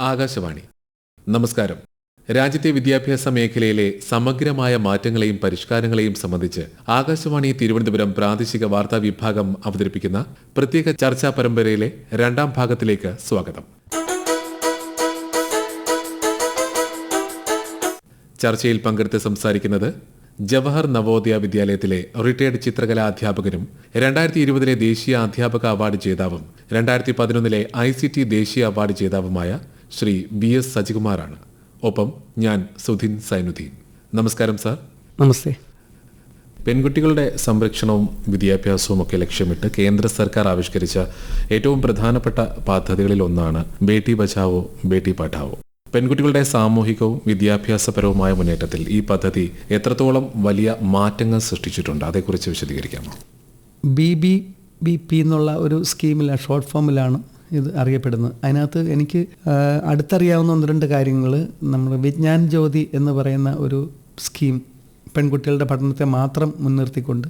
ആകാശവാണി. നമസ്കാരം. രാജ്യത്തെ വിദ്യാഭ്യാസ മേഖലയിലെ സമഗ്രമായ മാറ്റങ്ങളെയും പരിഷ്കാരങ്ങളെയും സംബന്ധിച്ച് ആകാശവാണി തിരുവനന്തപുരം പ്രാദേശിക വാർത്താ വിഭാഗം അവതരിപ്പിക്കുന്ന പ്രത്യേക ചർച്ചാ പരമ്പരയിലെ രണ്ടാം ഭാഗത്തിലേക്ക് സ്വാഗതം. ചർച്ചയിൽ പങ്കെടുത്ത് സംസാരിക്കുന്നത് ജവഹർ നവോദയ വിദ്യാലയത്തിലെ റിട്ടയർഡ് ചിത്രകലാ അധ്യാപകനും 2020 ദേശീയ അധ്യാപക അവാർഡ് ജേതാവും 2011 ICT ദേശീയ അവാർഡ് ജേതാവുമായ ശ്രീ BS സജികുമാറാണ്. ഒപ്പം ഞാൻ സുധിൻ സൈനുദ്ദീൻ. നമസ്കാരം സാർ. നമസ്തേ. പെൺകുട്ടികളുടെ സംരക്ഷണവും വിദ്യാഭ്യാസവും ഒക്കെ ലക്ഷ്യമിട്ട് കേന്ദ്ര സർക്കാർ ആവിഷ്കരിച്ച ഏറ്റവും പ്രധാനപ്പെട്ട പദ്ധതികളിൽ ഒന്നാണ് ബേട്ടി ബച്ചാവോ ബേട്ടി പഠാവോ. പെൺകുട്ടികളുടെ സാമൂഹികവും വിദ്യാഭ്യാസപരവുമായ മുന്നേറ്റത്തിൽ ഈ പദ്ധതി എത്രത്തോളം വലിയ മാറ്റങ്ങൾ സൃഷ്ടിച്ചിട്ടുണ്ട്, അതേക്കുറിച്ച് വിശദീകരിക്കാമോ? BBBP എന്നുള്ള ഒരു സ്കീമിലാണ്, ഷോർട്ട് ഫോമിലാണ് ഇത് അറിയപ്പെടുന്നത്. അതിനകത്ത് എനിക്ക് അടുത്തറിയാവുന്ന 1-2 കാര്യങ്ങൾ. നമ്മൾ വിജ്ഞാൻ ജ്യോതി എന്ന് പറയുന്ന ഒരു സ്കീം പെൺകുട്ടികളുടെ പഠനത്തെ മാത്രം മുൻനിർത്തിക്കൊണ്ട്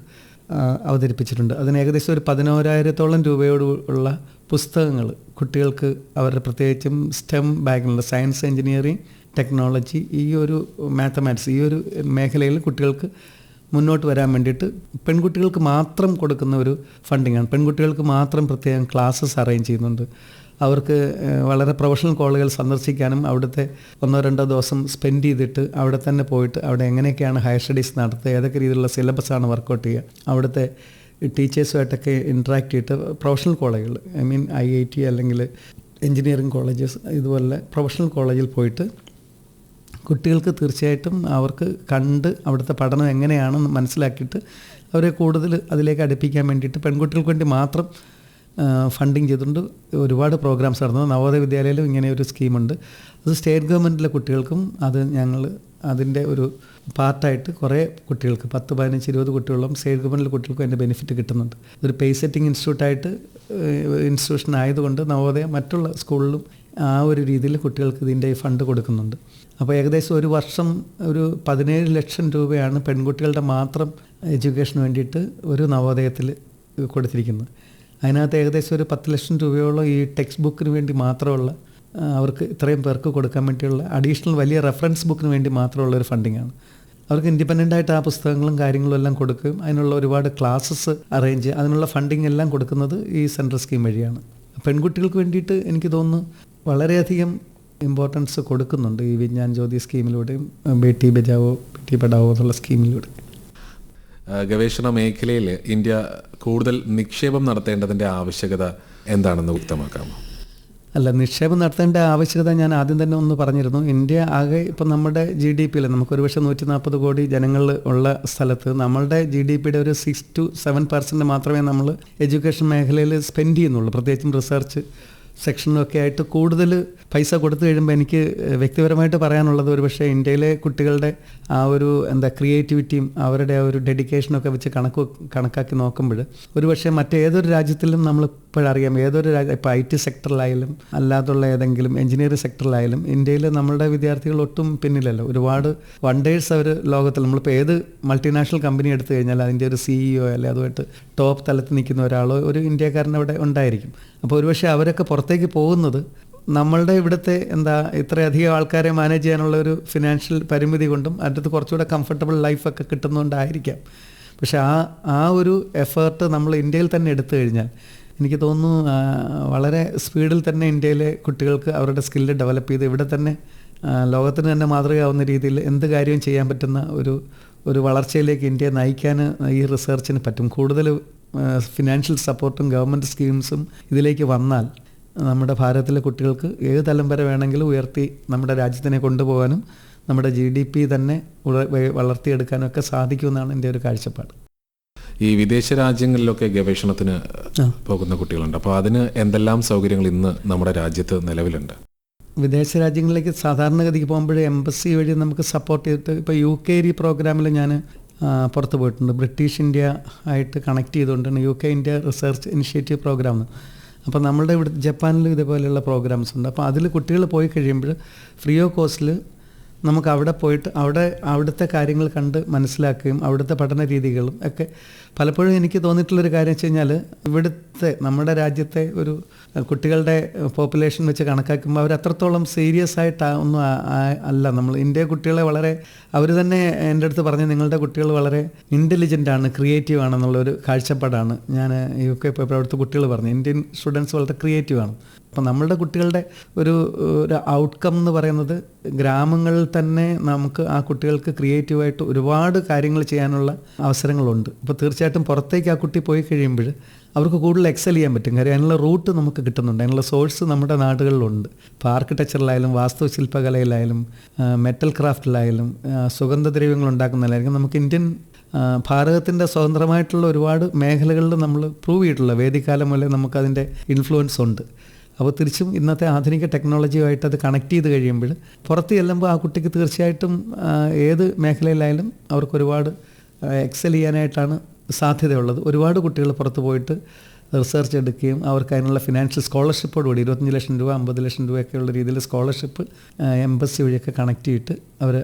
അവതരിപ്പിച്ചിട്ടുണ്ട്. അതിന് ഏകദേശം ഒരു 11,000-ഓളം രൂപയോട് ഉള്ള പുസ്തകങ്ങൾ കുട്ടികൾക്ക് അവരുടെ പ്രത്യേകിച്ചും സ്റ്റെം ബാഗിലുള്ള സയൻസ്, എഞ്ചിനീയറിംഗ്, ടെക്നോളജി, ഈ ഒരു മാത്തമാറ്റിക്സ്, ഈ ഒരു മേഖലയിൽ കുട്ടികൾക്ക് മുന്നോട്ട് വരാൻ വേണ്ടിയിട്ട് പെൺകുട്ടികൾക്ക് മാത്രം കൊടുക്കുന്ന ഒരു ഫണ്ടിങ്ങാണ്. പെൺകുട്ടികൾക്ക് മാത്രം പ്രത്യേകം ക്ലാസ്സസ് അറേഞ്ച് ചെയ്യുന്നുണ്ട്. അവർക്ക് വളരെ പ്രൊഫഷണൽ കോളേജുകൾ സന്ദർശിക്കാനും അവിടുത്തെ 1-2 ദിവസം സ്പെൻഡ് ചെയ്തിട്ട് അവിടെ തന്നെ പോയിട്ട് അവിടെ എങ്ങനെയൊക്കെയാണ് ഹയർ സ്റ്റഡീസ് നടത്തുക, ഏതൊക്കെ രീതിയിലുള്ള സിലബസാണ് വർക്കൗട്ട് ചെയ്യുക, അവിടുത്തെ ടീച്ചേഴ്സുമായിട്ടൊക്കെ ഇൻട്രാക്ട് ചെയ്തിട്ട് പ്രൊഫഷണൽ കോളേജുകൾ, IIT അല്ലെങ്കിൽ എഞ്ചിനീയറിംഗ് കോളേജസ്, ഇതുപോലെ പ്രൊഫഷണൽ കോളേജിൽ പോയിട്ട് കുട്ടികൾക്ക് തീർച്ചയായിട്ടും അവർക്ക് കണ്ട് അവിടുത്തെ പഠനം എങ്ങനെയാണെന്ന് മനസ്സിലാക്കിയിട്ട് അവരെ കൂടുതൽ അതിലേക്ക് അടുപ്പിക്കാൻ വേണ്ടിയിട്ട് പെൺകുട്ടികൾക്ക് വേണ്ടി മാത്രം ഫണ്ടിങ് ചെയ്തുകൊണ്ട് ഒരുപാട് പ്രോഗ്രാംസ് നടന്നു. നവോദയ വിദ്യാലയയിലും ഇങ്ങനെ ഒരു സ്കീമുണ്ട്. അത് സ്റ്റേറ്റ് ഗവൺമെൻറ്റിലെ കുട്ടികൾക്കും അത് ഞങ്ങൾ അതിൻ്റെ ഒരു പാർട്ടായിട്ട് കുറേ കുട്ടികൾക്ക് 10, 15, 20 കുട്ടികളും സ്റ്റേറ്റ് ഗവൺമെൻറ്റിലെ കുട്ടികൾക്കും അതിൻ്റെ ബെനിഫിറ്റ് കിട്ടുന്നുണ്ട്. ഒരു പേസ് സെറ്റിംഗ് ഇൻസ്റ്റിറ്റ്യൂഷൻ ആയതുകൊണ്ട് നവോദയ മറ്റുള്ള സ്കൂളിലും ആ ഒരു രീതിയിൽ കുട്ടികൾക്ക് ഇതിൻ്റെ ഫണ്ട് കൊടുക്കുന്നുണ്ട്. അപ്പോൾ ഏകദേശം ഒരു വർഷം ഒരു 17 ലക്ഷം രൂപയാണ് പെൺകുട്ടികളുടെ മാത്രം എഡ്യൂക്കേഷന് വേണ്ടിയിട്ട് ഒരു നവോദയത്തിൽ കൊടുത്തിരിക്കുന്നത്. അതിനകത്ത് ഏകദേശം ഒരു 10 ലക്ഷം രൂപയോളം ഈ ടെക്സ്റ്റ് ബുക്കിന് വേണ്ടി മാത്രമുള്ള, അവർക്ക് ഇത്രയും പേർക്ക് കൊടുക്കാൻ വേണ്ടിയുള്ള അഡീഷണൽ വലിയ റെഫറൻസ് ബുക്കിന് വേണ്ടി മാത്രമുള്ള ഒരു ഫണ്ടിങ്ങാണ്. അവർക്ക് ഇൻഡിപെൻഡൻ്റായിട്ട് ആ പുസ്തകങ്ങളും കാര്യങ്ങളും എല്ലാം കൊടുക്കുകയും അതിനുള്ള ഒരുപാട് ക്ലാസ്സസ് അറേഞ്ച്, അതിനുള്ള ഫണ്ടിങ് എല്ലാം കൊടുക്കുന്നത് ഈ സെൻട്രൽ സ്കീം വഴിയാണ്. പെൺകുട്ടികൾക്ക് വേണ്ടിയിട്ട് എനിക്ക് തോന്നുന്നു വളരെയധികം ഇമ്പോർട്ടൻസ് കൊടുക്കുന്നുണ്ട് ഈ വിജ്ഞാൻ ജ്യോതി സ്കീമിലൂടെയും ബേട്ടി ബച്ചാവോ ബേട്ടി പഠാവോ എന്നുള്ള സ്കീമിലൂടെ. ഗവേഷണ മേഖലയിൽ ഇന്ത്യ കൂടുതൽ നിക്ഷേപം നടത്തേണ്ടതിൻ്റെ ആവശ്യകത എന്താണെന്ന് വ്യക്തമാക്കാമോ? അല്ല, നിക്ഷേപം നടത്തേണ്ട ആവശ്യകത ഞാൻ ആദ്യം തന്നെ ഒന്ന് പറഞ്ഞിരുന്നു. ഇന്ത്യ ആകെ ഇപ്പം നമ്മുടെ GDP-യിൽ നമുക്കൊരു പക്ഷേ 140 കോടി ജനങ്ങൾ ഉള്ള സ്ഥലത്ത് നമ്മളുടെ GDP-യുടെ ഒരു 6-7% മാത്രമേ നമ്മൾ എഡ്യൂക്കേഷൻ മേഖലയിൽ സ്പെൻഡ് ചെയ്യുന്നുള്ളൂ. പ്രത്യേകിച്ചും റിസർച്ച് സെക്ഷനൊക്കെ ആയിട്ട് കൂടുതൽ പൈസ കൊടുത്തു കഴിയുമ്പോൾ എനിക്ക് വ്യക്തിപരമായിട്ട് പറയാനുള്ളത്, ഒരു പക്ഷേ ഇന്ത്യയിലെ കുട്ടികളുടെ ആ ഒരു ക്രിയേറ്റിവിറ്റിയും അവരുടെ ആ ഒരു ഡെഡിക്കേഷനൊക്കെ വെച്ച് കണക്കാക്കി നോക്കുമ്പോൾ ഒരു പക്ഷേ മറ്റേതൊരു രാജ്യത്തിലും നമ്മളിപ്പോഴറിയാം, ഏതൊരു ഇപ്പോൾ IT സെക്ടറിലായാലും അല്ലാതുള്ള ഏതെങ്കിലും എഞ്ചിനീയറിംഗ് സെക്ടറിലായാലും ഇന്ത്യയിൽ നമ്മളുടെ വിദ്യാർത്ഥികൾ ഒട്ടും പിന്നിലല്ലോ. ഒരുപാട് വണ്ടേഴ്സ് അവർ ലോകത്തിൽ, നമ്മളിപ്പോൾ ഏത് മൾട്ടിനാഷണൽ കമ്പനി എടുത്തു കഴിഞ്ഞാൽ അതിൻ്റെ ഒരു CEO അല്ലെ അതുമായിട്ട് ടോപ്പ് തലത്തിൽ നിൽക്കുന്ന ഒരാളോ ഒരു ഇന്ത്യക്കാരൻ അവിടെ ഉണ്ടായിരിക്കും. അപ്പോൾ ഒരുപക്ഷെ അവരൊക്കെ പുറത്തേക്ക് പോകുന്നത് നമ്മളുടെ ഇവിടുത്തെ ഇത്രയധികം ആൾക്കാരെ മാനേജ് ചെയ്യാനുള്ള ഒരു ഫിനാൻഷ്യൽ പരിമിതി കൊണ്ടും അതിനകത്ത് കുറച്ചുകൂടെ കംഫർട്ടബിൾ ലൈഫൊക്കെ കിട്ടുന്നതുകൊണ്ടായിരിക്കാം. പക്ഷേ ആ ഒരു എഫേർട്ട് നമ്മൾ ഇന്ത്യയിൽ തന്നെ എടുത്തു കഴിഞ്ഞാൽ എനിക്ക് തോന്നുന്നു വളരെ സ്പീഡിൽ തന്നെ ഇന്ത്യയിലെ കുട്ടികൾക്ക് അവരുടെ സ്കില്ല് ഡെവലപ്പ് ചെയ്ത് ഇവിടെ തന്നെ ലോകത്തിന് തന്നെ മാതൃകയാവുന്ന രീതിയിൽ എന്ത് കാര്യവും ചെയ്യാൻ പറ്റുന്ന ഒരു വളർച്ചയിലേക്ക് ഇന്ത്യയെ നയിക്കാൻ ഈ റിസർച്ചിന് പറ്റും. കൂടുതൽ ഫിനാൻഷ്യൽ സപ്പോർട്ടും ഗവൺമെൻറ് സ്കീംസും ഇതിലേക്ക് വന്നാൽ നമ്മുടെ ഭാരതത്തിലെ കുട്ടികൾക്ക് ഏത് തലം വരെ വേണമെങ്കിലും ഉയർത്തി നമ്മുടെ രാജ്യത്തിനെ കൊണ്ടുപോകാനും നമ്മുടെ GDP തന്നെ വളർത്തിയെടുക്കാനൊക്കെ സാധിക്കുമെന്നാണ് എൻ്റെ ഒരു കാഴ്ചപ്പാട്. ഈ വിദേശ രാജ്യങ്ങളിലൊക്കെ ഗവേഷണത്തിന് പോകുന്ന കുട്ടികളുണ്ട്. അപ്പോൾ അതിന് എന്തെല്ലാം സൗകര്യങ്ങൾ ഇന്ന് നമ്മുടെ രാജ്യത്ത് നിലവിലുണ്ട്? വിദേശ രാജ്യങ്ങളിലേക്ക് സാധാരണഗതിക്ക് പോകുമ്പോൾ എംബസി വഴി നമുക്ക് സപ്പോർട്ട് ചെയ്തിട്ട് ഇപ്പോൾ UKRI പ്രോഗ്രാമിൽ ഞാൻ പുറത്ത് പോയിട്ടുണ്ട്. ബ്രിട്ടീഷ് ഇന്ത്യ ആയിട്ട് കണക്ട് ചെയ്തുകൊണ്ടാണ് UK India research initiative program. അപ്പോൾ നമ്മളുടെ ഇവിടെ ജപ്പാനിലും ഇതേപോലെയുള്ള പ്രോഗ്രാംസ് ഉണ്ട്. അപ്പോൾ അതിൽ കുട്ടികൾ പോയി കഴിയുമ്പോൾ ഫ്രീ ഓഫ് കോസ്റ്റിൽ നമുക്ക് അവിടെ പോയിട്ട് അവിടുത്തെ കാര്യങ്ങൾ കണ്ട് മനസ്സിലാക്കുകയും അവിടുത്തെ പഠന രീതികളും ഒക്കെ പലപ്പോഴും എനിക്ക് തോന്നിയിട്ടുള്ളൊരു കാര്യം വെച്ച് കഴിഞ്ഞാൽ ഇവിടുത്തെ നമ്മുടെ രാജ്യത്തെ ഒരു കുട്ടികളുടെ പോപ്പുലേഷൻ വെച്ച് കണക്കാക്കുമ്പോൾ അവർ അത്രത്തോളം സീരിയസ് ആയിട്ട് ഒന്നും അല്ല. നമ്മൾ ഇന്ത്യ കുട്ടികളെ വളരെ അവർ തന്നെ എൻ്റെ അടുത്ത് പറഞ്ഞ് നിങ്ങളുടെ കുട്ടികൾ വളരെ ഇൻ്റലിജൻ്റ് ആണ്, ക്രിയേറ്റീവ് ആണെന്നുള്ളൊരു കാഴ്ചപ്പാടാണ് ഞാൻ UK പോയപ്പോൾ അവിടുത്തെ കുട്ടികൾ പറഞ്ഞു. ഇന്ത്യൻ സ്റ്റുഡൻസ് വളരെ ക്രിയേറ്റീവ് ആണ്. അപ്പം നമ്മളുടെ കുട്ടികളുടെ ഒരു ഔട്ട്കം എന്ന് പറയുന്നത് ഗ്രാമങ്ങളിൽ തന്നെ നമുക്ക് ആ കുട്ടികൾക്ക് ക്രിയേറ്റീവായിട്ട് ഒരുപാട് കാര്യങ്ങൾ ചെയ്യാനുള്ള അവസരങ്ങളുണ്ട്. അപ്പോൾ തീർച്ചയായിട്ടും പുറത്തേക്ക് ആ കുട്ടി പോയി കഴിയുമ്പോൾ അവർക്ക് കൂടുതൽ എക്സൽ ചെയ്യാൻ പറ്റും. കാര്യം അതിനുള്ള റൂട്ട് നമുക്ക് കിട്ടുന്നുണ്ട്, അതിനുള്ള സോഴ്സ് നമ്മുടെ നാടുകളിലുണ്ട്. ഇപ്പോൾ ആർക്കിടെക്ചറിലായാലും വാസ്തുശില്പകലയിലായാലും മെറ്റൽ ക്രാഫ്റ്റിലായാലും സുഗന്ധദ്രവ്യങ്ങൾ ഉണ്ടാക്കുന്നതിലായിരിക്കും നമുക്ക് ഇന്ത്യൻ ഭാരതത്തിൻ്റെ സ്വതന്ത്രമായിട്ടുള്ള ഒരുപാട് മേഖലകളിൽ നമ്മൾ പ്രൂവ് ചെയ്തിട്ടുള്ള വേദിക്കാലം മുതലേ നമുക്കതിൻ്റെ ഇൻഫ്ലുവൻസ് ഉണ്ട്. അപ്പോൾ തിരിച്ചും ഇന്നത്തെ ആധുനിക ടെക്നോളജിയുമായിട്ട് അത് കണക്ട് ചെയ്ത് കഴിയുമ്പോൾ പുറത്ത് ചെല്ലുമ്പോൾ ആ കുട്ടിക്ക് തീർച്ചയായിട്ടും ഏത് മേഖലയിലായാലും അവർക്ക് ഒരുപാട് എക്സൽ ചെയ്യാനായിട്ടാണ് സാധ്യതയുള്ളത്. ഒരുപാട് കുട്ടികൾ പുറത്ത് പോയിട്ട് റിസർച്ച് എടുക്കുകയും അവർക്ക് അതിനുള്ള ഫിനാൻഷ്യൽ സ്കോളർഷിപ്പോടുകൂടി 25 ലക്ഷം രൂപ 50 ലക്ഷം രൂപയൊക്കെയുള്ള രീതിയിൽ സ്കോളർഷിപ്പ് എംബസി വഴിയൊക്കെ കണക്ട് ചെയ്തിട്ട് അവർ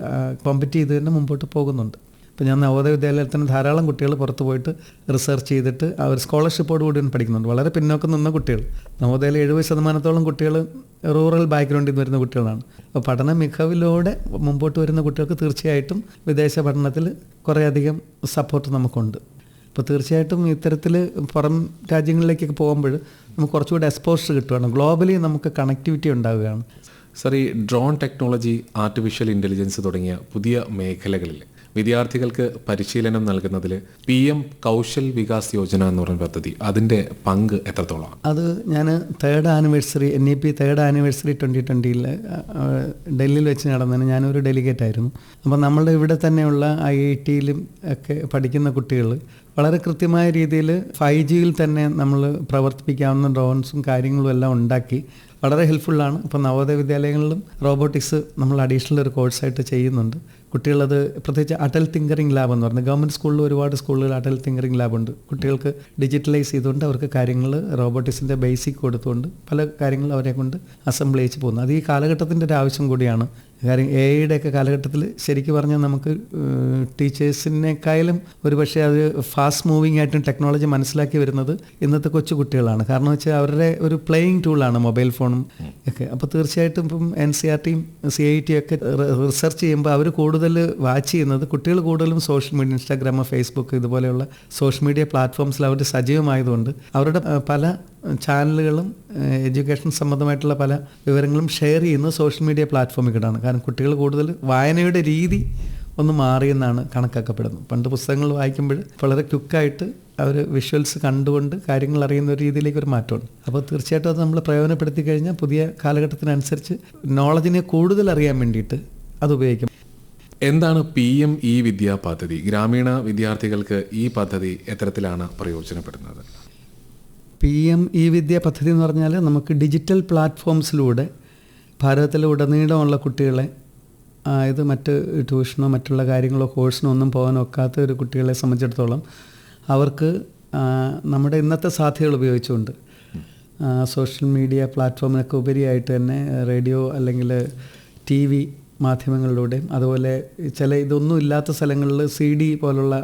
കോമ്പറ്റ് ചെയ്ത് തന്നെ മുമ്പോട്ട് പോകുന്നുണ്ട്. ഇപ്പോൾ ഞാൻ നവോദയ വിദ്യാലയത്തിന് ധാരാളം കുട്ടികൾ പുറത്ത് പോയിട്ട് റിസർച്ച് ചെയ്തിട്ട് അവർ സ്കോളർഷിപ്പോടുകൂടി പഠിക്കുന്നുണ്ട്. വളരെ പിന്നോക്കം നിന്ന കുട്ടികൾ, നവോദയയിൽ 70% കുട്ടികൾ റൂറൽ ബാക്ക്ഗ്രൗണ്ടിൽ നിന്ന് വരുന്ന കുട്ടികളാണ്. അപ്പോൾ പഠന മികവിലൂടെ മുമ്പോട്ട് വരുന്ന കുട്ടികൾക്ക് തീർച്ചയായിട്ടും വിദേശ പഠനത്തിൽ കുറേയധികം സപ്പോർട്ട് നമുക്കുണ്ട്. അപ്പോൾ തീർച്ചയായിട്ടും ഇത്തരത്തിൽ പുറം രാജ്യങ്ങളിലേക്കൊക്കെ പോകുമ്പോൾ നമുക്ക് കുറച്ചുകൂടി എക്സ്പോഷർ കിട്ടുകയാണ്, ഗ്ലോബലി നമുക്ക് കണക്ടിവിറ്റി ഉണ്ടാവുകയാണ്. സർ, ഈ ഡ്രോൺ ടെക്നോളജി, ആർട്ടിഫിഷ്യൽ ഇൻ്റലിജൻസ് തുടങ്ങിയ പുതിയ മേഖലകളിൽ വിദ്യാർത്ഥികൾക്ക് പരിശീലനം നൽകുന്നതിൽ PM കൗശൽ വികാസ് യോജന എന്ന് പറയുന്ന പദ്ധതി അതിൻ്റെ പങ്ക് എത്രത്തോളമാണ്? അത് ഞാൻ തേർഡ് ആനിവേഴ്സറി NEP 2020 ഡൽഹിയിൽ വെച്ച് നടന്നതിന് ഞാനൊരു ഡെലിഗേറ്റ് ആയിരുന്നു. അപ്പോൾ നമ്മളുടെ ഇവിടെ തന്നെയുള്ള IIT-യിലും ഒക്കെ പഠിക്കുന്ന കുട്ടികൾ വളരെ കൃത്യമായ രീതിയിൽ 5Gയിൽ തന്നെ നമ്മൾ പ്രവർത്തിപ്പിക്കാവുന്ന ഡ്രോൺസും കാര്യങ്ങളും എല്ലാം ഉണ്ടാക്കി വളരെ ഹെൽപ്ഫുള്ളാണ്. ഇപ്പോൾ നവോദയ വിദ്യാലയങ്ങളിലും റോബോട്ടിക്സ് നമ്മൾ അഡീഷണൽ ഒരു കോഴ്സായിട്ട് ചെയ്യുന്നുണ്ട്. കുട്ടികളത് പ്രത്യേകിച്ച് അടൽ തിങ്കറിംഗ് ലാബ് എന്ന് പറയുന്നത് ഗവൺമെൻറ് സ്കൂളിൽ ഒരുപാട് സ്കൂളുകൾ അടൽ തിങ്കറിംഗ് ലാബുണ്ട്. കുട്ടികൾക്ക് ഡിജിറ്റലൈസ് ചെയ്തുകൊണ്ട് അവർക്ക് കാര്യങ്ങൾ റോബോട്ടിക്സിൻ്റെ ബേസിക് കൊടുത്തുകൊണ്ട് പല കാര്യങ്ങളും അവരെ കൊണ്ട് അസംബിൾ ചെയ്ച്ച് പോകുന്നു. അത് ഈ കാലഘട്ടത്തിൻ്റെ ഒരു ആവശ്യം കൂടിയാണ്. കാര്യം AI ഒക്കെ കാലഘട്ടത്തിൽ ശരിക്കും പറഞ്ഞാൽ നമുക്ക് ടീച്ചേഴ്സിനേക്കാളും ഒരുപക്ഷെ അത് ഫാസ്റ്റ് മൂവിങ് ആയിട്ടും ടെക്നോളജി മനസ്സിലാക്കി വരുന്നത് ഇന്നത്തെ കൊച്ചു കുട്ടികളാണ്. കാരണം വെച്ചാൽ അവരുടെ ഒരു പ്ലേയിങ് ടൂളാണ് മൊബൈൽ ഫോണും ഒക്കെ. അപ്പോൾ തീർച്ചയായിട്ടും ഇപ്പം NCERT-യും CIT ഒക്കെ റിസർച്ച് ചെയ്യുമ്പോൾ അവർ കൂടുതൽ വാച്ച് ചെയ്യുന്നത് കുട്ടികൾ കൂടുതലും സോഷ്യൽ മീഡിയ, ഇൻസ്റ്റാഗ്രാം, ഫേസ്ബുക്ക് ഇതുപോലെയുള്ള സോഷ്യൽ മീഡിയ പ്ലാറ്റ്ഫോംസിൽ അവർ സജീവമായതുകൊണ്ട് അവരുടെ പല ചാനലുകളും എഡ്യൂക്കേഷൻ സംബന്ധമായിട്ടുള്ള പല വിവരങ്ങളും ഷെയർ ചെയ്യുന്നത് സോഷ്യൽ മീഡിയ പ്ലാറ്റ്ഫോമിൽ കൂടാണ്. കാരണം കുട്ടികൾ കൂടുതൽ വായനയുടെ രീതി ഒന്ന് മാറിയെന്നാണ് കണക്കാക്കപ്പെടുന്നത്. പണ്ട് പുസ്തകങ്ങൾ വായിക്കുമ്പോൾ വളരെ ക്വിക്കായിട്ട് അവർ വിഷ്വൽസ് കണ്ടുകൊണ്ട് കാര്യങ്ങൾ അറിയുന്ന ഒരു രീതിയിലേക്ക് ഒരു മാറ്റമുണ്ട്. അപ്പോൾ തീർച്ചയായിട്ടും അത് നമ്മൾ പ്രയോജനപ്പെടുത്തി കഴിഞ്ഞാൽ പുതിയ കാലഘട്ടത്തിനനുസരിച്ച് നോളജിനെ കൂടുതൽ അറിയാൻ വേണ്ടിയിട്ട് അത് ഉപയോഗിക്കും. എന്താണ് PM വിദ്യാ പദ്ധതി? ഗ്രാമീണ വിദ്യാർത്ഥികൾക്ക് ഈ പദ്ധതി എത്തരത്തിലാണ് പ്രയോജനപ്പെടുന്നത്? PM വിദ്യാ പദ്ധതി എന്ന് പറഞ്ഞാൽ നമുക്ക് ഡിജിറ്റൽ പ്ലാറ്റ്ഫോംസിലൂടെ ഭാരതത്തിലുടനീളമുള്ള കുട്ടികളെ, ഇത് മറ്റ് ട്യൂഷനോ മറ്റുള്ള കാര്യങ്ങളോ കോഴ്സിനോ ഒന്നും പോകാൻ ഒക്കാത്ത ഒരു കുട്ടികളെ സംബന്ധിച്ചിടത്തോളം അവർക്ക് നമ്മുടെ ഇന്നത്തെ സാധ്യതകൾ ഉപയോഗിച്ചുകൊണ്ട് സോഷ്യൽ മീഡിയ പ്ലാറ്റ്ഫോമിനൊക്കെ ഉപരിയായിട്ട് തന്നെ റേഡിയോ അല്ലെങ്കിൽ TV മാധ്യമങ്ങളിലൂടെയും അതുപോലെ ചില ഇതൊന്നും ഇല്ലാത്ത സ്ഥലങ്ങളിൽ CD പോലുള്ള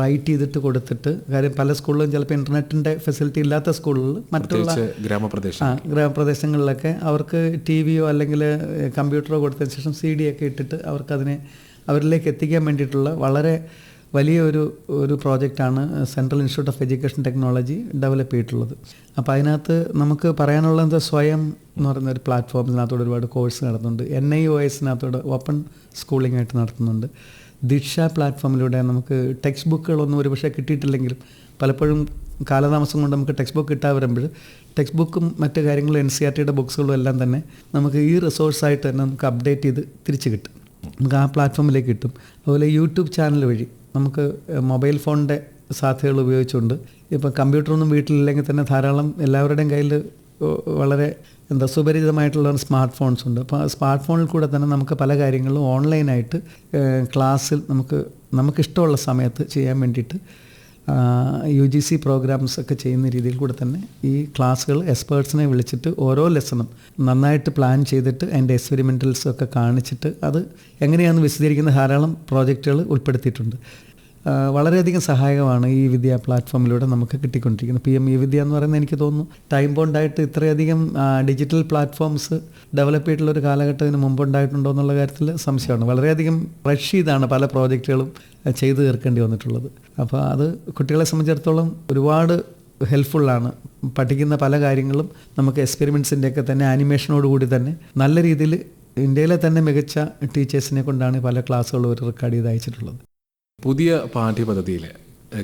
റൈറ്റ് ചെയ്തിട്ട് കൊടുത്തിട്ട്, കാര്യം പല സ്കൂളിലും ചിലപ്പോൾ ഇൻ്റർനെറ്റിൻ്റെ ഫെസിലിറ്റി ഇല്ലാത്ത സ്കൂളിൽ മറ്റുള്ള ഗ്രാമപ്രദേശങ്ങളിലൊക്കെ അവർക്ക് TVയോ അല്ലെങ്കിൽ കമ്പ്യൂട്ടറോ കൊടുത്തതിന് ശേഷം CD ഒക്കെ ഇട്ടിട്ട് അവർക്കതിനെ അവരിലേക്ക് എത്തിക്കാൻ വേണ്ടിയിട്ടുള്ള വളരെ വലിയ ഒരു പ്രോജക്റ്റാണ് central institute of education technology develop ചെയ്തിട്ടുള്ളത്. അപ്പോൾ അതിനകത്ത് നമുക്ക് പറയാനുള്ളത് സ്വയം എന്ന് പറയുന്ന ഒരു പ്ലാറ്റ്ഫോമിനകത്തോടെ ഒരുപാട് കോഴ്സ് നടത്തുന്നുണ്ട്. NIOS-നകത്തോടെ ഓപ്പൺ സ്കൂളിംഗ് ആയിട്ട് നടത്തുന്നുണ്ട്. ദിക്ഷ പ്ലാറ്റ്ഫോമിലൂടെ നമുക്ക് ടെക്സ്റ്റ് ബുക്കുകളൊന്നും ഒരുപക്ഷെ കിട്ടിയിട്ടില്ലെങ്കിലും പലപ്പോഴും കാലതാമസം കൊണ്ട് നമുക്ക് ടെക്സ്റ്റ് ബുക്ക് കിട്ടാൻ വരുമ്പോൾ ടെക്സ്റ്റ് ബുക്കും മറ്റു കാര്യങ്ങളും NCERT-യുടെ ബുക്സുകളും എല്ലാം തന്നെ നമുക്ക് ഈ റിസോഴ്സായിട്ട് തന്നെ നമുക്ക് അപ്ഡേറ്റ് ചെയ്ത് തിരിച്ച് കിട്ടും. നമുക്ക് ആ പ്ലാറ്റ്ഫോമിലേക്ക് കിട്ടും. അതുപോലെ യൂട്യൂബ് ചാനൽ വഴി നമുക്ക് മൊബൈൽ ഫോണിൻ്റെ സാധ്യതകൾ ഉപയോഗിച്ചുകൊണ്ട് ഇപ്പോൾ കമ്പ്യൂട്ടറൊന്നും വീട്ടിലില്ലെങ്കിൽ തന്നെ ധാരാളം എല്ലാവരുടെയും കയ്യിൽ വളരെ സുപരിചിതമായിട്ടുള്ള സ്മാർട്ട് ഫോൺസ് ഉണ്ട്. അപ്പോൾ ആ സ്മാർട്ട് ഫോണിൽ കൂടെ തന്നെ നമുക്ക് പല കാര്യങ്ങളും ഓൺലൈനായിട്ട് ക്ലാസ്സിൽ നമുക്കിഷ്ടമുള്ള സമയത്ത് ചെയ്യാൻ വേണ്ടിയിട്ട് UGC പ്രോഗ്രാംസ് ഒക്കെ ചെയ്യുന്ന രീതിയിൽ കൂടെ തന്നെ ഈ ക്ലാസ്സുകൾ എക്സ്പേർട്സിനെ വിളിച്ചിട്ട് ഓരോ ലെസണും നന്നായിട്ട് പ്ലാൻ ചെയ്തിട്ട് അതിൻ്റെ എക്സ്പെരിമെൻ്റൽസ് ഒക്കെ കാണിച്ചിട്ട് അത് എങ്ങനെയാണെന്ന് വിശദീകരിക്കുന്ന ധാരാളം പ്രോജക്റ്റുകൾ ഉൾപ്പെടുത്തിയിട്ടുണ്ട്. വളരെയധികം സഹായകമാണ് ഈ വിദ്യാ പ്ലാറ്റ്ഫോമിലൂടെ നമുക്ക് കിട്ടിക്കൊണ്ടിരിക്കുന്നത്. PM വിദ്യ എന്ന് പറയുന്നത് എനിക്ക് തോന്നുന്നു ടൈം ബോണ്ടായിട്ട് ഇത്രയധികം ഡിജിറ്റൽ പ്ലാറ്റ്ഫോംസ് ഡെവലപ്പ് ചെയ്തിട്ടുള്ള ഒരു കാലഘട്ടത്തിന് മുമ്പുണ്ടായിട്ടുണ്ടോ എന്നുള്ള കാര്യത്തിൽ സംശയമാണ്. വളരെയധികം റഷ് ചെയ്താണ് പല പ്രോജക്റ്റുകളും ചെയ്തു തീർക്കേണ്ടി വന്നിട്ടുള്ളത്. അപ്പോൾ അത് കുട്ടികളെ സംബന്ധിച്ചിടത്തോളം ഒരുപാട് ഹെൽപ്ഫുള്ളാണ്. പഠിക്കുന്ന പല കാര്യങ്ങളും നമുക്ക് എക്സ്പെരിമെൻറ്റ്സിൻ്റെയൊക്കെ തന്നെ ആനിമേഷനോടുകൂടി തന്നെ നല്ല രീതിയിൽ ഇന്ത്യയിലെ തന്നെ മികച്ച ടീച്ചേഴ്സിനെ കൊണ്ടാണ് പല ക്ലാസ്സുകളും ഒരു റെക്കോർഡ് ചെയ്ത് അയച്ചിട്ടുള്ളത്. പുതിയ പാഠ്യപദ്ധതിയിൽ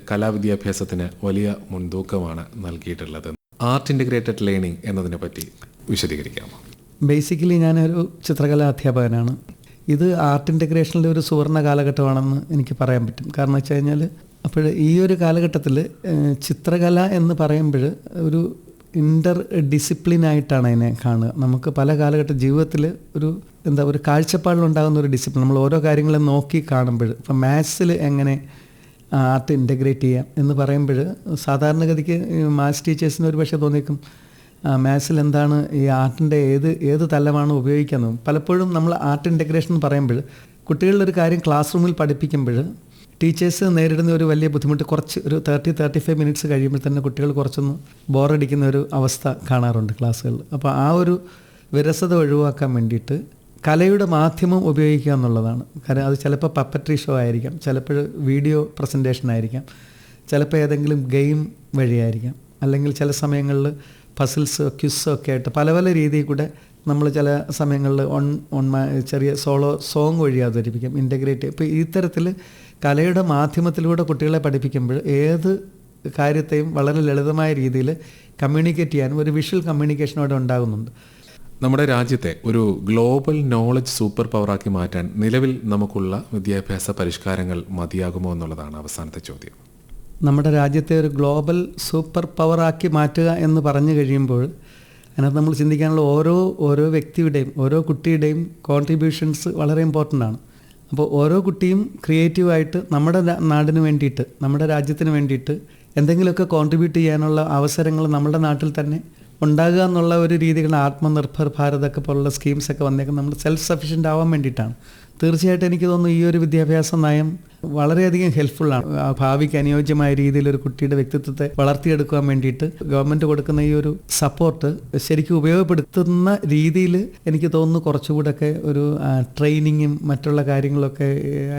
കലാവിദ്യാഭ്യാസത്തിന് വലിയ മുൻതൂക്കമാണ് നൽകിയിട്ടുള്ളത്. ആർട്ട് ഇൻ്റഗ്രേറ്റഡ് ലേണിംഗ് എന്നതിനെ പറ്റി വിശദീകരിക്കാമോ? ബേസിക്കലി ഞാനൊരു ചിത്രകലാ അധ്യാപകനാണ്. ഇത് ആർട്ട് ഇൻ്റഗ്രേഷനിലെ ഒരു സുവർണ്ണ കാലഘട്ടമാണെന്ന് എനിക്ക് പറയാൻ പറ്റും. കാരണം വെച്ച് കഴിഞ്ഞാൽ അപ്പോൾ ഈ ഒരു കാലഘട്ടത്തിൽ ചിത്രകല എന്ന് പറയുമ്പോൾ ഒരു ഇൻ്റർ ഡിസിപ്ലിനായിട്ടാണ് അതിനെ കാണുക. നമുക്ക് പല കാലഘട്ട ജീവിതത്തിൽ ഒരു കാഴ്ചപ്പാടിലുണ്ടാകുന്ന ഒരു ഡിസിപ്ലിൻ നമ്മൾ ഓരോ കാര്യങ്ങളും നോക്കി കാണുമ്പോൾ, ഇപ്പം മാത്സിൽ എങ്ങനെ ആർട്ട് ഇൻ്റഗ്രേറ്റ് ചെയ്യാം എന്ന് പറയുമ്പോൾ സാധാരണഗതിക്ക് മാത്സ് ടീച്ചേഴ്സിന് ഒരു പക്ഷേ തോന്നിയേക്കും മാത്സിൽ എന്താണ് ഈ ആർട്ടിൻ്റെ ഏത് തലമാണ് ഉപയോഗിക്കുന്നത്. പലപ്പോഴും നമ്മൾ ആർട്ട് ഇൻ്റഗ്രേഷൻ എന്ന് പറയുമ്പോൾ കുട്ടികളുടെ ഒരു കാര്യം ക്ലാസ് റൂമിൽ പഠിപ്പിക്കുമ്പോൾ ടീച്ചേഴ്സ് നേരിടുന്ന ഒരു വലിയ ബുദ്ധിമുട്ട് ഒരു 30-35 മിനിറ്റ്സ് കഴിയുമ്പോൾ തന്നെ കുട്ടികൾ കുറച്ചൊന്ന് ബോറടിക്കുന്ന ഒരു അവസ്ഥ കാണാറുണ്ട് ക്ലാസ്സുകളിൽ. അപ്പോൾ ആ ഒരു വിരസത ഒഴിവാക്കാൻ വേണ്ടിയിട്ട് കലയുടെ മാധ്യമം ഉപയോഗിക്കുക എന്നുള്ളതാണ്. കാരണം അത് ചിലപ്പോൾ പപ്പട്രി ഷോ ആയിരിക്കാം, ചിലപ്പോൾ വീഡിയോ പ്രസൻറ്റേഷൻ ആയിരിക്കാം, ചിലപ്പോൾ ഏതെങ്കിലും ഗെയിം വഴിയായിരിക്കാം, അല്ലെങ്കിൽ ചില സമയങ്ങളിൽ പസിൽസ് ക്വിസ് ഒക്കെ ആയിട്ട് പല പല രീതിയിൽ കൂടെ നമ്മൾ ചില സമയങ്ങളിൽ ചെറിയ സോളോ സോങ് വഴി അവതരിപ്പിക്കാം, ഇൻ്റഗ്രേറ്റ്. ഇപ്പോൾ ഈ തരത്തിൽ കലയുടെ മാധ്യമത്തിലൂടെ കുട്ടികളെ പഠിപ്പിക്കുമ്പോൾ ഏത് കാര്യത്തെയും വളരെ ലളിതമായ രീതിയിൽ കമ്മ്യൂണിക്കേറ്റ് ചെയ്യാനും ഒരു വിഷ്വൽ കമ്മ്യൂണിക്കേഷനോടെ ഉണ്ടാകുന്നുണ്ട്. നമ്മുടെ രാജ്യത്തെ ഒരു ഗ്ലോബൽ നോളജ് സൂപ്പർ പവറാക്കി മാറ്റാൻ നിലവിൽ നമുക്കുള്ള വിദ്യാഭ്യാസ പരിഷ്കാരങ്ങൾ മതിയാകുമോ എന്നുള്ളതാണ് അവസാനത്തെ ചോദ്യം. നമ്മുടെ രാജ്യത്തെ ഒരു ഗ്ലോബൽ സൂപ്പർ പവറാക്കി മാറ്റുക എന്ന് പറഞ്ഞു കഴിയുമ്പോൾ അതിനകത്ത് നമ്മൾ ചിന്തിക്കാനുള്ള ഓരോ വ്യക്തിയുടെയും ഓരോ കുട്ടിയുടെയും കോൺട്രിബ്യൂഷൻസ് വളരെ ഇമ്പോർട്ടൻ്റ് ആണ്. അപ്പോൾ ഓരോ കുട്ടിയും ക്രിയേറ്റീവായിട്ട് നമ്മുടെ നാടിന് വേണ്ടിയിട്ട് നമ്മുടെ രാജ്യത്തിന് വേണ്ടിയിട്ട് എന്തെങ്കിലുമൊക്കെ കോൺട്രിബ്യൂട്ട് ചെയ്യാനുള്ള അവസരങ്ങൾ നമ്മുടെ നാട്ടിൽ തന്നെ ഉണ്ടാകുക എന്നുള്ള ഒരു രീതികൾ ആത്മനിർഭർ ഭാരതൊക്കെ പോലുള്ള സ്കീംസൊക്കെ വന്നേക്കും നമ്മൾ സെൽഫ് സഫിഷ്യൻ്റ് ആവാൻ വേണ്ടിയിട്ടാണ്. തീർച്ചയായിട്ടും എനിക്ക് തോന്നുന്നു ഈ ഒരു വിദ്യാഭ്യാസ നയം വളരെയധികം ഹെൽപ്ഫുള്ളാണ്. ഭാവിക്ക് അനുയോജ്യമായ രീതിയിൽ ഒരു കുട്ടിയുടെ വ്യക്തിത്വത്തെ വളർത്തിയെടുക്കാൻ വേണ്ടിയിട്ട് ഗവൺമെൻറ് കൊടുക്കുന്ന ഈ ഒരു സപ്പോർട്ട് ശരിക്കും ഉപയോഗപ്പെടുത്തുന്ന രീതിയിൽ എനിക്ക് തോന്നുന്നു കുറച്ചുകൂടെയൊക്കെ ഒരു ട്രെയിനിങ്ങും മറ്റുള്ള കാര്യങ്ങളൊക്കെ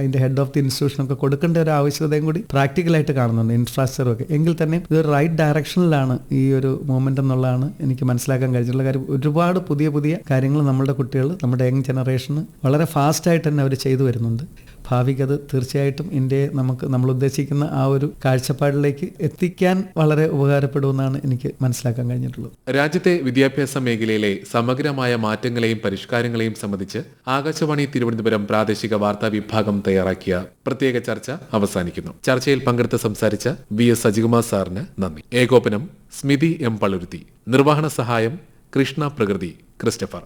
അതിൻ്റെ ഹെഡ് ഓഫ് ദി ഇൻസ്റ്റിറ്റ്യൂഷനൊക്കെ കൊടുക്കേണ്ട ഒരു ആവശ്യകതയും കൂടി പ്രാക്ടിക്കലായിട്ട് കാണുന്നുണ്ട്. ഇൻഫ്രാസ്ട്രക്ചറൊക്കെ എങ്കിൽ തന്നെ ഇത് റൈറ്റ് ഡയറക്ഷനിലാണ് ഈ ഒരു മൂവ്മെൻ്റ് എന്നുള്ളതാണ് എനിക്ക് മനസ്സിലാക്കാൻ കഴിഞ്ഞിട്ടുള്ള കാര്യം. ഒരുപാട് പുതിയ കാര്യങ്ങൾ നമ്മുടെ കുട്ടികൾ നമ്മുടെ യങ് ജനറേഷന് വളരെ ഫാസ്റ്റായിട്ട് തന്നെ അവർ ചെയ്തു വരുന്നുണ്ട്. ഭാവിക്കത് തീർച്ചയായിട്ടും ഇന്ത്യയെ നമ്മൾ ഉദ്ദേശിക്കുന്ന ആ ഒരു കാഴ്ചപ്പാടിലേക്ക് എത്തിക്കാൻ വളരെ ഉപകാരപ്പെടുമെന്നാണ് എനിക്ക് മനസ്സിലാക്കാൻ കഴിഞ്ഞിട്ടുള്ളത്. രാജ്യത്തെ വിദ്യാഭ്യാസ മേഖലയിലെ സമഗ്രമായ മാറ്റങ്ങളെയും പരിഷ്കാരങ്ങളെയും സംബന്ധിച്ച് ആകാശവാണി തിരുവനന്തപുരം പ്രാദേശിക വാർത്താ വിഭാഗം തയ്യാറാക്കിയ പ്രത്യേക ചർച്ച അവസാനിക്കുന്നു. ചർച്ചയിൽ പങ്കെടുത്ത് സംസാരിച്ച VS സജികുമാർ സാറിന് നന്ദി. ഏകോപനം സ്മിതി M. പളുരുത്തി. നിർവഹണ സഹായം കൃഷ്ണ പ്രകൃതി ക്രിസ്റ്റഫർ.